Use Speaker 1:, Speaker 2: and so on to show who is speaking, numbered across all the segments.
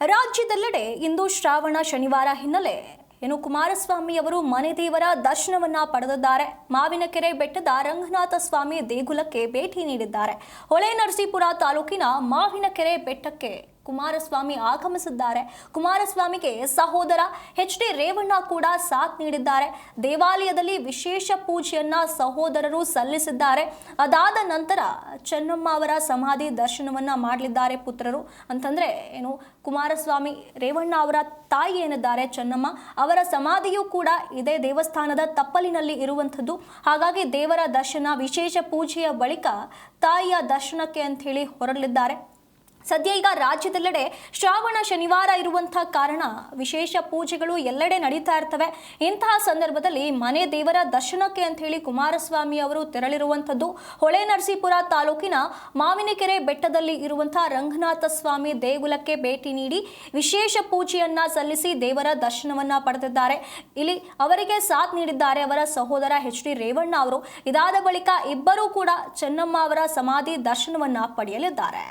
Speaker 1: ರಾಜ್ಯದೆಲ್ಲೆಡೆ ಇಂದು ಶ್ರಾವಣ ಶನಿವಾರ ಹಿನ್ನೆಲೆ ಕುಮಾರಸ್ವಾಮಿ ಅವರು ಮನೆ ದೇವರ ದರ್ಶನವನ್ನ ಪಡೆದಿದ್ದಾರೆ. ಮಾವಿನಕೆರೆ ಬೆಟ್ಟದ ರಂಗನಾಥ ಸ್ವಾಮಿ ದೇಗುಲಕ್ಕೆ ಭೇಟಿ ನೀಡಿದ್ದಾರೆ. ಹೊಳೆನರಸೀಪುರ ತಾಲೂಕಿನ ಮಾವಿನಕೆರೆ ಬೆಟ್ಟಕ್ಕೆ ಕುಮಾರಸ್ವಾಮಿ ಆಗಮಿಸಿದ್ದಾರೆ. ಕುಮಾರಸ್ವಾಮಿಗೆ ಸಹೋದರ ಎಚ್.ಡಿ. ರೇವಣ್ಣ ಕೂಡ ಸಾಥ್ ನೀಡಿದ್ದಾರೆ. ದೇವಾಲಯದಲ್ಲಿ ವಿಶೇಷ ಪೂಜೆಯನ್ನ ಸಹೋದರರು ಸಲ್ಲಿಸಿದ್ದಾರೆ. ಅದಾದ ನಂತರ ಚೆನ್ನಮ್ಮ ಅವರ ಸಮಾಧಿ ದರ್ಶನವನ್ನ ಮಾಡಲಿದ್ದಾರೆ ಪುತ್ರರು. ಅಂತಂದ್ರೆ ಕುಮಾರಸ್ವಾಮಿ ರೇವಣ್ಣ ಅವರ ತಾಯಿ ಏನಿದ್ದಾರೆ ಚೆನ್ನಮ್ಮ ಅವರ ಸಮಾಧಿಯೂ ಕೂಡ ಇದೇ ದೇವಸ್ಥಾನದ ತಪ್ಪಲಿನಲ್ಲಿ ಇರುವಂಥದ್ದು. ಹಾಗಾಗಿ ದೇವರ ದರ್ಶನ ವಿಶೇಷ ಪೂಜೆಯ ಬಳಿಕ ತಾಯಿಯ ದರ್ಶನಕ್ಕೆ ಅಂತ ಹೇಳಿ ಹೊರಡಲಿದ್ದಾರೆ. ಸದ್ಯ ಈಗ ರಾಜ್ಯದೆಲ್ಲೆಡೆ ಶ್ರಾವಣ ಶನಿವಾರ ಇರುವಂತಹ ಕಾರಣ ವಿಶೇಷ ಪೂಜೆಗಳು ಎಲ್ಲೆಡೆ ನಡೀತಾ ಇರ್ತವೆ. ಇಂತಹ ಸಂದರ್ಭದಲ್ಲಿ ಮನೆ ದೇವರ ದರ್ಶನಕ್ಕೆ ಅಂತ ಹೇಳಿ ಕುಮಾರಸ್ವಾಮಿ ಅವರು ತೆರಳಿರುವಂಥದ್ದು. ಹೊಳೆನರಸೀಪುರ ತಾಲೂಕಿನ ಮಾವಿನಕೆರೆ ಬೆಟ್ಟದಲ್ಲಿ ಇರುವಂತಹ ರಂಗನಾಥ ಸ್ವಾಮಿ ದೇಗುಲಕ್ಕೆ ಭೇಟಿ ನೀಡಿ ವಿಶೇಷ ಪೂಜೆಯನ್ನ ಸಲ್ಲಿಸಿ ದೇವರ ದರ್ಶನವನ್ನ ಪಡೆದಿದ್ದಾರೆ. ಇಲ್ಲಿ ಅವರಿಗೆ ಸಾಥ್ ನೀಡಿದ್ದಾರೆ ಅವರ ಸಹೋದರ ಎಚ್.ಡಿ. ರೇವಣ್ಣ ಅವರು. ಇದಾದ ಬಳಿಕ ಇಬ್ಬರೂ ಕೂಡ ಚೆನ್ನಮ್ಮ ಅವರ ಸಮಾಧಿ ದರ್ಶನವನ್ನ ಪಡೆಯಲಿದ್ದಾರೆ.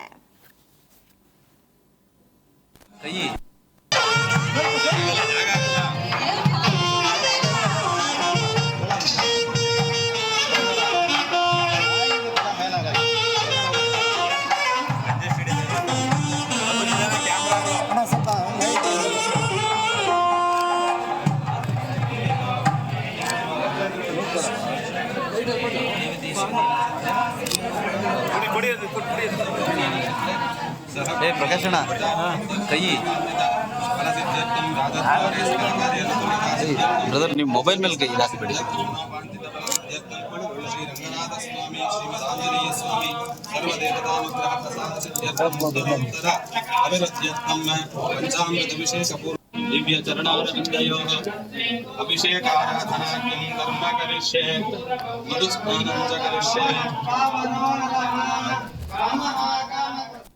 Speaker 2: ಪ್ರಕಾಶನ ಕೈ ಬ್ರದರ್ ನೀವು ಮೊಬೈಲ್ ಮೇಲೆ ಕೈ ಹಾಕಿಬಿಡಿ.
Speaker 3: दिव्य चरणारविन्दयोः अभिषेकाराधनाख्यं कर्म करिष्ये मधुस्नानं च करिष्ये